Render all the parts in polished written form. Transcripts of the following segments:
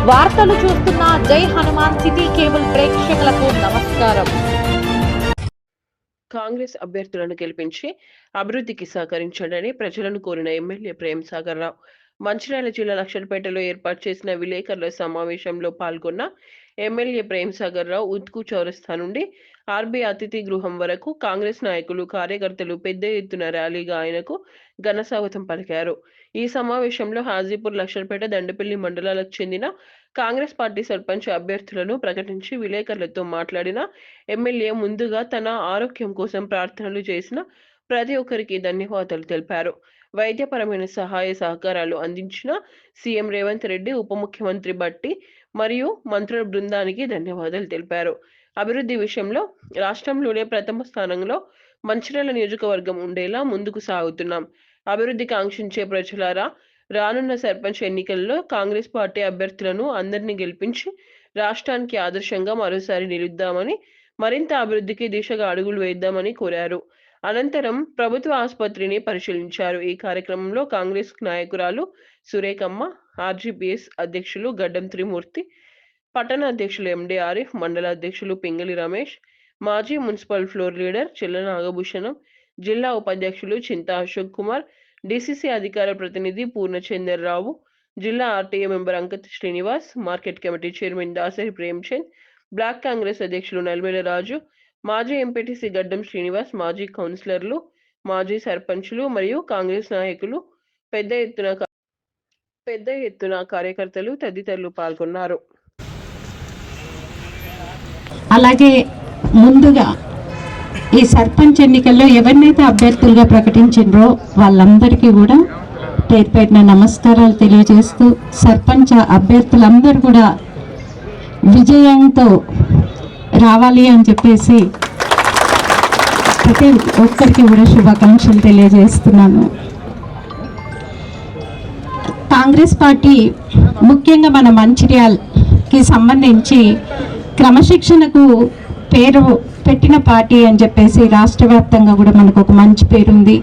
వార్తలు చూస్తున్న జై హనుమాన్ సిటీ కేబుల్ ప్రేక్షకులకు నమస్కారం. కాంగ్రెస్ అభ్యర్థులను గెలిపించి అభివృద్ధికి సహకరించండి ప్రజలను కోరిన ఎమ్మెల్యే ప్రేమ్ సాగర్ రావు మంచిర్యాల జిల్లా లక్షలపేటలో ఏర్పాటు చేసిన విలేకరుల సమావేశంలో పాల్గొన్న ఎమ్మెల్యే ప్రేమ్ సాగర్ రావు ఉత్కు చౌరస్తా నుండి ఆర్బీ అతిథి గృహం వరకు కాంగ్రెస్ నాయకులు కార్యకర్తలు పెద్ద ఎత్తున ర్యాలీగా ఆయనకు ఘన స్వాగతం పలికారు. ఈ సమావేశంలో హాజీపూర్, లక్షలపేట, దండపల్లి మండలాలకు చెందిన కాంగ్రెస్ పార్టీ సర్పంచ్ అభ్యర్థులను ప్రకటించి విలేకరులతో మాట్లాడిన ఎమ్మెల్యే ముందుగా తన ఆరోగ్యం కోసం ప్రార్థనలు చేసిన ప్రతి ఒక్కరికి ధన్యవాదాలు తెలిపారు. వైద్యపరమైన సహాయ సహకారాలు అందించిన సీఎం రేవంత్ రెడ్డి, ఉప ముఖ్యమంత్రి భట్టి మరియు మంత్రుల బృందానికి ధన్యవాదాలు తెలిపారు. అభివృద్ధి విషయంలో రాష్ట్రంలోనే ప్రథమ స్థానంలో మంచిర్యాల నియోజకవర్గం ఉండేలా ముందుకు సాగుతున్నాం. అభివృద్ధి కాంక్షించే ప్రజలారా, రానున్న సర్పంచ్ ఎన్నికల్లో కాంగ్రెస్ పార్టీ అభ్యర్థులను అందరినీ గెలిపించి రాష్ట్రానికి ఆదర్శంగా మరోసారి నిలుద్దామని, మరింత అభివృద్ధికి దిశగా అడుగులు వేద్దామని కోరారు. అనంతరం ప్రభుత్వ ఆసుపత్రిని పరిశీలించారు. ఈ కార్యక్రమంలో కాంగ్రెస్ నాయకురాలు సురేఖమ్మ, ఆర్జీపీఎస్ అధ్యక్షులు గడ్డం త్రిమూర్తి, పట్టణ అధ్యక్షులు ఎండి ఆరిఫ్, మండల అధ్యక్షులు పింగళి రమేష్, మాజీ మున్సిపల్ ఫ్లోర్ లీడర్ చెల్ల నాగభూషణం, జిల్లా ఉపాధ్యక్షులు చింతా అశోక్ కుమార్, డిసిసి అధికార ప్రతినిధి పూర్ణచందర్ రావు, జిల్లా RTA member Ankath Srinivas, market committee chairman Dasari Premchand, block Congress అధ్యక్షులు నల్వేల రాజు, మాజీ ఎంపీటీసీ గడ్డం శ్రీనివాస్, మాజీ కౌన్సిలర్లు, మాజీ సర్పంచులు మరియు కాంగ్రెస్ నాయకులు పెద్ద ఎత్తున కార్యకర్తలు తదితరులు పాల్గొన్నారు. అలాగే ముందుగా ఈ సర్పంచ్ ఎన్నికల్లో ఎవరినైతే అభ్యర్థులుగా ప్రకటించారో వాళ్ళందరికీ కూడా పేరు పేరున నమస్కారాలు తెలియజేస్తూ, సర్పంచ్ అభ్యర్థులందరూ కూడా విజయంతో రావాలి అని చెప్పేసి ప్రతి ఒక్కరికి కూడా శుభాకాంక్షలు తెలియజేస్తున్నాను. కాంగ్రెస్ పార్టీ ముఖ్యంగా మన మంచిర్యాలకి సంబంధించి క్రమశిక్షణకు పేరు పెట్టిన పార్టీ అని చెప్పేసి రాష్ట్ర వ్యాప్తంగా కూడా మనకు ఒక మంచి పేరుంది.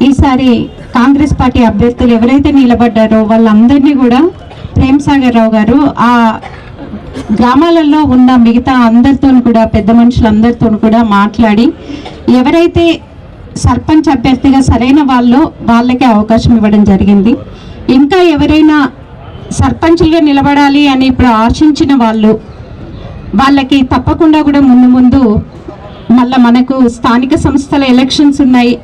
ఈసారి కాంగ్రెస్ పార్టీ అభ్యర్థులు ఎవరైతే నిలబడ్డారో వాళ్ళందరినీ కూడా ప్రేమ్ సాగర్ రావు గారు ఆ గ్రామాలలో ఉన్న మిగతా అందరితో కూడా, పెద్ద మనుషులందరితో కూడా మాట్లాడి ఎవరైతే సర్పంచ్ అభ్యర్థిగా సరైన వాళ్ళకే అవకాశం ఇవ్వడం జరిగింది. ఇంకా ఎవరైనా సర్పంచ్గా నిలబడాలి అని ఇప్పుడు ఆశించిన వాళ్ళకి తప్పకుండా కూడా ముందు మళ్ళీ మనకు స్థానిక సంస్థల ఎలక్షన్స్ ఉన్నాయి,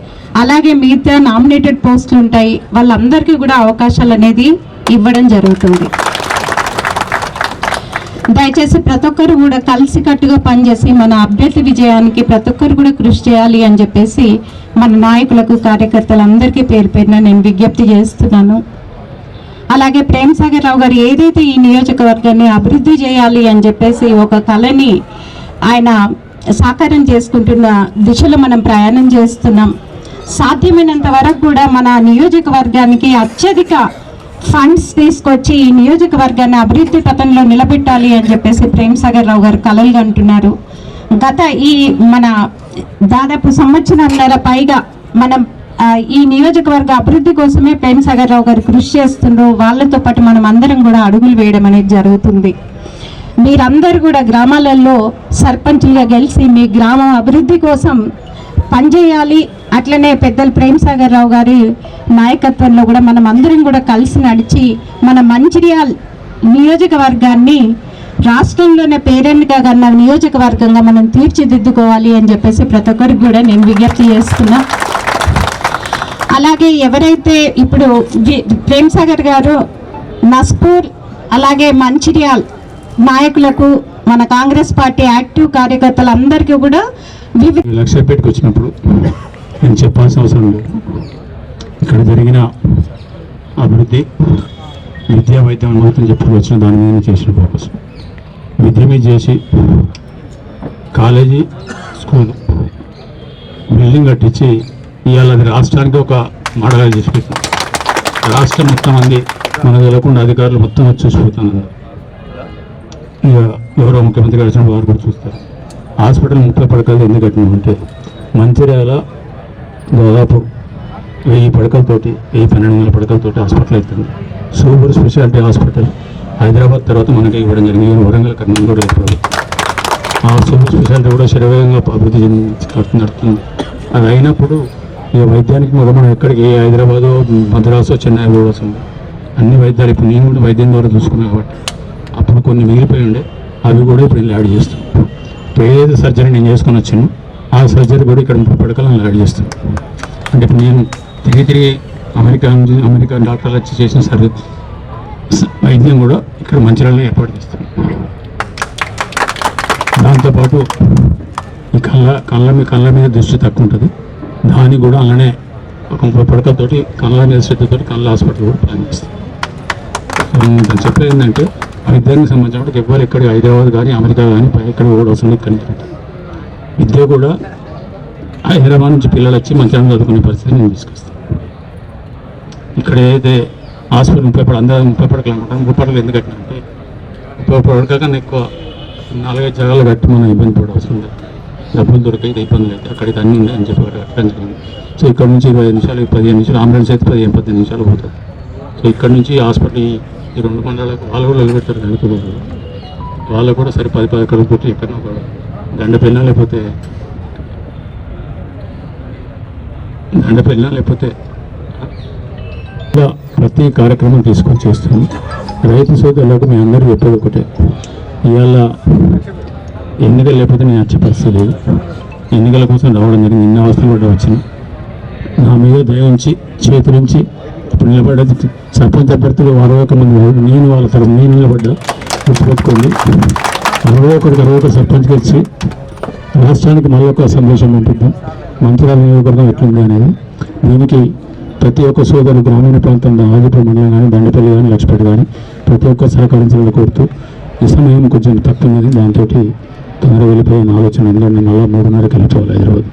అలాగే మిగతా నామినేటెడ్ పోస్టులు ఉంటాయి. వాళ్ళందరికీ కూడా అవకాశాలు అనేది ఇవ్వడం జరుగుతుంది. దయచేసి ప్రతి ఒక్కరు కూడా కలిసికట్టుగా పనిచేసి మన అభ్యర్థి విజయానికి ప్రతి ఒక్కరు కూడా కృషి చేయాలి అని చెప్పేసి మన నాయకులకు, కార్యకర్తలందరికీ పేరు పేరున నేను విజ్ఞప్తి చేస్తున్నాను. అలాగే ప్రేమ్ సాగర్ రావు గారు ఏదైతే ఈ నియోజకవర్గాన్ని అభివృద్ధి చేయాలి అని చెప్పేసి ఒక కళని ఆయన సాకారం చేసుకుంటున్న దిశలో మనం ప్రయాణం చేస్తున్నాం. సాధ్యమైనంత వరకు కూడా మన నియోజకవర్గానికి అత్యధిక ఫండ్స్ తీసుకొచ్చి ఈ నియోజకవర్గాన్ని అభివృద్ధి పథంలో నిలబెట్టాలి అని చెప్పేసి ప్రేమ్ సాగర్ రావు గారు కలలుగా అంటున్నారు. గత మన దాదాపు సంవత్సరాల పైగా మనం ఈ నియోజకవర్గ అభివృద్ధి కోసమే ప్రేమ్ సాగర్ రావు గారు కృషి చేస్తున్నారు. వాళ్ళతో పాటు మనం అందరం కూడా అడుగులు వేయడం అనేది జరుగుతుంది. మీరందరూ కూడా గ్రామాలలో సర్పంచ్లుగా గెలిచి మీ గ్రామం అభివృద్ధి కోసం పనిచేయాలి. అట్లనే పెద్దలు ప్రేమ్ సాగర్ రావు గారి నాయకత్వంలో కూడా మనం అందరం కూడా కలిసి నడిచి మన మంచిర్యాల నియోజకవర్గాన్ని రాష్ట్రంలోనే పేరెంట్గా కన్నా నియోజకవర్గంగా మనం తీర్చిదిద్దుకోవాలి అని చెప్పేసి ప్రతి ఒక్కరికి కూడా నేను విజ్ఞప్తి చేస్తున్నా. అలాగే ఎవరైతే ఇప్పుడు ప్రేమ్ సాగర్ గారు నస్పూర్ అలాగే మంచిర్యాల నాయకులకు, మన కాంగ్రెస్ పార్టీ యాక్టివ్ కార్యకర్తలందరికీ కూడా లక్షపేటకు వచ్చినప్పుడు నేను చెప్పాల్సిన అవసరం లేదు. ఇక్కడ జరిగిన అభివృద్ధి, విద్యా వైద్యం అనుభూతిని చెప్పుకు వచ్చిన దాని మీద చేసిన ఫోకస్ విద్య మీద చేసి కాలేజీ, స్కూల్ బిల్డింగ్ కట్టించి ఇవాళ అది రాష్ట్రానికి ఒక మోడల్గా చేసి పెట్టాం. రాష్ట్రం మొత్తం మంది మన తెలియకుండా అధికారులు మొత్తం వచ్చి చూసిపోతున్నారు. ఇక గౌరవ ముఖ్యమంత్రి గారు వచ్చిన వారు కూడా చూస్తారు. హాస్పిటల్ 30 పడకలు ఎందుకు కట్టినామంటే మంచిర్యాల దాదాపు 1000 పడకలతోటి 1200 పడకలతోటి హాస్పిటల్ అవుతుంది. సూపర్ స్పెషాలిటీ హాస్పిటల్ హైదరాబాద్ తర్వాత మనకి ఇవ్వడం జరిగింది. ఈవెన్ వరంగల్, కర్నూలు కూడా ఇప్పుడు ఆ సూపర్ స్పెషాలిటీ కూడా శరవేగంగా అభివృద్ధి నడుస్తుంది. అది అయినప్పుడు ఇక వైద్యానికి మనం ఎక్కడికి హైదరాబాదు, మద్రాసు, చెన్నై పోవాల్సి అన్ని వైద్యాలు ఇప్పుడు నేను కూడా వైద్యం ద్వారా చూసుకున్నాను కాబట్టి అప్పుడు కొన్ని మిగిలిపోయి ఉండే అవి కూడా ఇప్పుడు యాడ్ చేస్తాం. ఇప్పుడు ఏదైతే సర్జరీ నేను చేసుకొని వచ్చాను ఆ సర్జరీ కూడా ఇక్కడ 30 పడకలను యాడ్ చేస్తాను. అంటే ఇప్పుడు నేను తిరిగి అమెరికా డాక్టర్లు వచ్చి చేసిన వైద్యం కూడా ఇక్కడ మంచిర్యాలలో ఏర్పాటు చేస్తాను. దాంతోపాటు ఈ కళ్ళ మీద దృష్టి తక్కువ ఉంటుంది, దానికి కూడా అలానే ఒక 30 పడకలతోటి కళ్ళ మీద శ్రద్ధతోటి కళ్ళ హాస్పిటల్ కూడా ప్లాన్ చేస్తాం. నేను చెప్పేది ఏంటంటే విద్యానికి సంబంధించిన ఎవరు ఎక్కడ హైదరాబాద్ కానీ అమెరికా కానీ ఎక్కడ కూడా వస్తుంది. విద్య కూడా హైదరాబాద్ నుంచి పిల్లలు వచ్చి మంచిగా చదువుకునే పరిస్థితి నేను తీసుకొస్తాను. ఇక్కడ ఏదైతే హాస్పిటల్ 30 పడకలు అందరూ 30 పడకలు అనుకుంటాను. 30 పడకలు ఎందుకు కట్టినంటే 30 పడక కన్నా ఎక్కువ 4-5 జాగాలు కట్టి మనం ఇబ్బంది పడే అవసరం లేదు. డబ్బులు దొరికైతే ఇబ్బంది లేదు, అక్కడికి అన్నీ ఉన్నాయి అని చెప్పి కట్టడం జరిగింది. సో ఇక్కడ నుంచి 25 నిమిషాలు 15 నిమిషాలు అంబులెన్స్ అయితే 15-18 నిమిషాలు పోతుంది. సో ఇక్కడ నుంచి హాస్పిటల్ ఈ 2 మండలాలకు వాళ్ళు కూడా నిలబెడతారు. అనుకోలేదు వాళ్ళకు కూడా సరే 10 ఎకరాలు పెట్టి ఎక్కడో ఒక దండపెళ్ళినా లేకపోతే ఇలా ప్రతి కార్యక్రమం తీసుకొని చేస్తుంది. రైతు సోదరులకు మీ అందరూ చెప్పేది ఒకటే, ఇవాళ ఎన్నికలు లేకపోతే నేను వచ్చే పరిస్థితి లేదు. ఎన్నికల కోసం రావడం జరిగింది. నిన్న అవస్థలు కూడా వచ్చిన నా మీద దయ ఉంచి చేతులుంచి ఇప్పుడు నిలబడ్డది సర్పంచ్ అభ్యర్థులు 61 మంది, నేను వాళ్ళ తరఫు నేను నిలబడ్డా. గుర్తుపెట్టుకోండి, 61 సర్పంచ్ గెలిచి రాష్ట్రానికి మళ్ళీ ఒక సందేశం పంపిద్దాం. మంచిర్యాల నియోజకవర్గం ఎట్లుంది అనేది. దీనికి ప్రతి ఒక్క సోదరు గ్రామీణ ప్రాంతంలో ఆదిపురం మండలం కానీ, దండపల్లి కానీ, లక్ష్పేట కానీ ప్రతి ఒక్క సహకరించాలని కోరుతూ ఈ సమయం కొంచెం తక్కువ ఉన్నది. దాంతో తొందరగా వెళ్ళిపోయిన ఆలోచన అందరినీ మళ్ళీ 3:30కి వెళ్ళిపోవాలి హైదరాబాద్.